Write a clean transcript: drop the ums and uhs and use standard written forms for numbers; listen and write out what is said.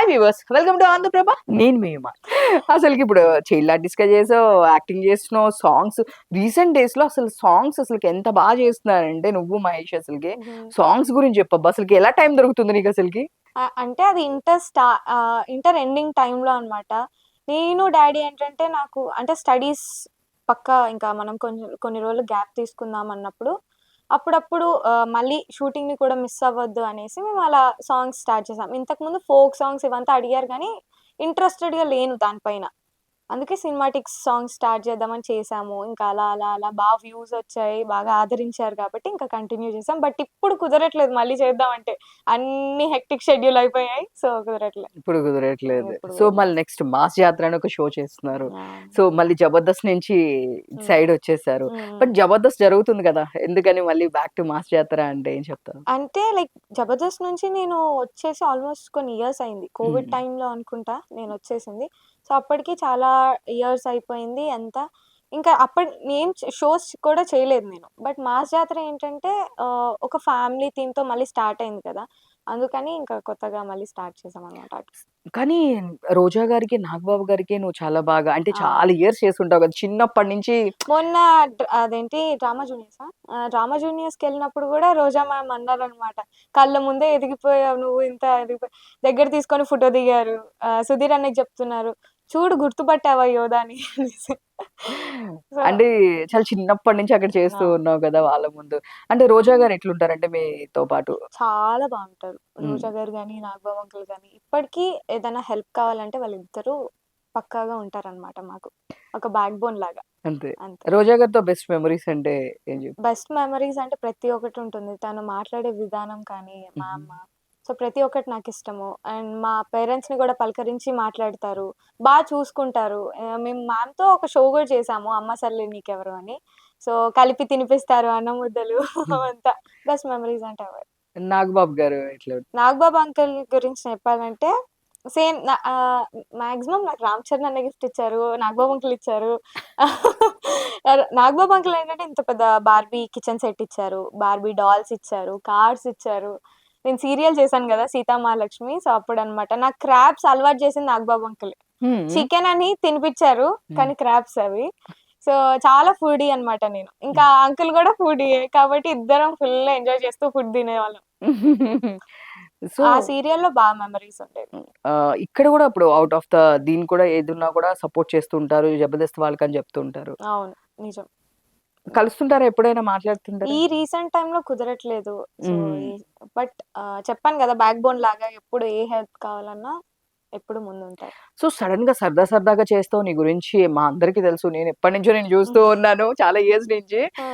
Hi viewers, welcome to Andhraprabha. నేను మీ ఉమా. అసలుకి ఇప్పుడు చైల్డ్ ఆర్టిస్ట్‌గా చేసావు, యాక్టింగ్ చేస్తున్నావు, సాంగ్స్ రీసెంట్ డేస్‌లో అసలు సాంగ్స్ అసలుకి ఎంత బాగా చేస్తున్నారంటే నువ్వు, మహేష్ అసలుకి. హ్మ్. సాంగ్స్ గురించి చెప్పబ్బా! అసలుకి ఎలా టైం దొరుకుతుంది నీకసలకి? అంటే అది ఇంటర్ ఎండింగ్ టైమ్‌లో అన్నమాట. నేను, డ్యాడీ ఏంటంటే నాకు అంటే స్టడీస్ పక్కా ఇంకా మనం కొన్ని రోజులు గ్యాప్ తీసుకుందాం అన్నప్పుడు, అప్పుడప్పుడు మళ్ళీ షూటింగ్‌ని కూడా మిస్ అవ్వద్దు అనేసి మేము అలా సాంగ్స్ స్టార్ట్ చేసాం. ఇంతకుముందు ఫోక్ సాంగ్స్ ఇవంతా అడిగారు గానీ, ఇంట్రెస్టెడ్‌గా లేను దాని పైన. అందుకే సినిమాటిక్ సాంగ్స్ స్టార్ట్ చేద్దామని చేసాము. ఇంకా అలా బా వ్యూస్ వచ్చాయి. బాగా ఆదరించారు కాబట్టి ఇంకా కంటిన్యూ చేసాం. బట్ ఇప్పుడు కుదరట్లేదు మళ్ళీ చేద్దామంటే. అన్నీ హెక్టిక్ షెడ్యూల్ అయిపోయాయి. సో, కుదరట్లే. ఇప్పుడు కుదరట్లేదు. ఇప్పుడు సో, మళ్ళీ నెక్స్ట్ 'మాస్ జాతర' అని ఒక షో చేస్తున్నారు. ఆ! సో, మళ్ళీ 'జబర్దస్త్' నుంచి ఇటు హ్మ్. సైడ్ వచ్చేసారు. హ్మ్. బట్ 'జబర్దస్త్' జరుగుతుంది కదా! ఎందుకని మళ్ళీ బ్యాక్ టు 'మాస్ జాతర' అంటే ఏం చెప్తావు? అంటే లైక్ 'జబర్దస్త్' నుంచి నేను వచ్చేసి ఆల్మోస్ట్ కొన్ని ఇయర్స్ అయింది. కోవిడ్ హ్మ్. టైమ్‌లో అనుకుంటా నేనొచ్చేసింది. సో, అప్పటికి చాలా ఇయర్స్ అయిపోయింది అంతా. ఇంకా నేను షోస్ కూడా చేయలేదు నేను. బట్ 'మాస్ జాతర' ఏంటంటే ఒక ఫ్యామిలీ థీమ్‌తో మళ్ళీ స్టార్ట్ అయింది కదా! అందుకని ఇంకా కొత్తగా మళ్ళీ స్టార్ట్ చేశామనమాట. కానీ 'రోజా' గారికి, 'నాగబాబు' గారికి నువ్వు చాలా బాగా అంటే ఆ! చాలా ఇయర్స్ చేసుంటావు కదా! చిన్నప్పటి నుంచి మొన్న అదేంటి 'డ్రామా జూనియర్సా?' 'డ్రామా జూనియర్స్‌కెళ్ళినప్పుడు గూడా రోజా మ్యామ్ అన్నారనమాట. "కళ్ళ ముందే ఎదిగిపోయావు నువ్వు ఇంత ఎదిగిపోయి" దగ్గర తీసుకొని ఫోటో దిగారు. సుధీర్ అన్నయ్యకి చెప్తున్నారు. "చూడు గుర్తుపట్టావా యోధాని" అనేసి. సో అంటే చాలా చిన్నప్పటి నుంచి అక్కడ చేస్తూ ఆ! ఉన్నావు కదా! వాళ్ళ ముందు. అంటే 'రోజా' గారు ఎట్లుంటారంటే మీతో పాటు? చాలా బావుంటారు. హ్మ్. రోజా గారు గాని, నాగబాబు అంకుల్ గాని. ఇప్పటికి ఏదైనా హెల్ప్ కావాలంటే వాళ్ళిద్దరూ పక్కాగా ఉంటారనమాట మాకు. ఒక బ్యాక్ బోన్ లాగా. అంతే. అంతే. 'రోజా' గారితో బెస్ట్ మెమోరీస్ అంటే ఏం చెప్తావు? బెస్ట్ మెమరీస్ అంటే ప్రతి ఒక్కటి ఉంటుంది. తను మాట్లాడే విధానం కానీ, మా హుహు. అమ్మ. సో, ప్రతి ఒక్కటి నాకిష్టము. అండ్ మా పేరెంట్స్‌ని గూడా పలకరించి మాట్లాడతారు. చూసుకుంటారు. మేము మ్యామ్‌తో ఒక షో గూడా చేసాము. 'అమ్మ సర్లే నీకెవరు' అని. సో, కలిపి తినిపిస్తారు అన్నం ముద్దలు అవంతా. బెస్ట్ మెమరీస్ అంటే అవే. 'నాగబాబు' గారు ఎట్లా? నాగబాబు అంకుల్ గురించి చెప్పాలంటే సేమ్ మాక్సిమం నాకు 'రామ్ చరణ్' అన్న గిఫ్ట్ ఇచ్చారు. నాగబాబు అంకుల్ ఇచ్చారు. నాగబాబు అంకుల్ ఏంటంటే ఇంత పెద్ద బార్బీ కిచెన్ సెట్ ఇచ్చారు. బార్బీ డాల్స్ ఇచ్చారు. కార్స్ ఇచ్చారు. నేను సీరియల్ చేశాను గదా! 'సీతామహాలక్ష్మి'. సో, అప్పుడనమాట. నాకు క్రాబ్స్ అలవాటు చేసింది నాగబాబు అంకులే. హ్మ్. చికెన్ అని తినిపిచ్చారు. హ్మ్. కానీ క్రాబ్స్ అవి. సో, చాలా ఫుడీ అనమాట నేను. ఇంకా అంకుల్ గూడా ఫుడీయే. కాబట్టి ఇద్దరం ఫుల్ ఎంజాయ్ చేస్తూ ఫుడ్ తినేవాళ్ళం. సో, ఆ సీరియల్‌లో మెమోరీస్ ఉండేవి. ఇక్కడ గూడా ఇప్పుడు ఔట్ ఆఫ్ ద దీన్ని కూడా ఏదున్నా కూడా సపోర్ట్ చేస్తూ ఉంటారు. 'జబర్దస్త్' వాళ్ళకని చెప్తూ ఉంటారు. అవును. నిజం. కలుస్తుంటారా ఎప్పుడైనా ఈ మాట్లాడుతుంటారా? రీసెంట్ టైమ్‌లో కుదరట్లేదు. సో, హ్మ్. ఈ బట్ చెప్పాను గదా! బ్యాక్ బోన్ లాగా ఎప్పుడు ఏ హెల్ప్ కావాలన్నా ఎప్పుడు ముందుంటారు. సో, సడెన్‌గా సరదాగా చేస్తావు. నీ గురించి మా అందరికీ తెలుసు. నేను ఎప్పటినుంచో నిన్ను చూస్తూ ఉన్నాను. చాలా ఇయర్స్ నుంచి. ఆ!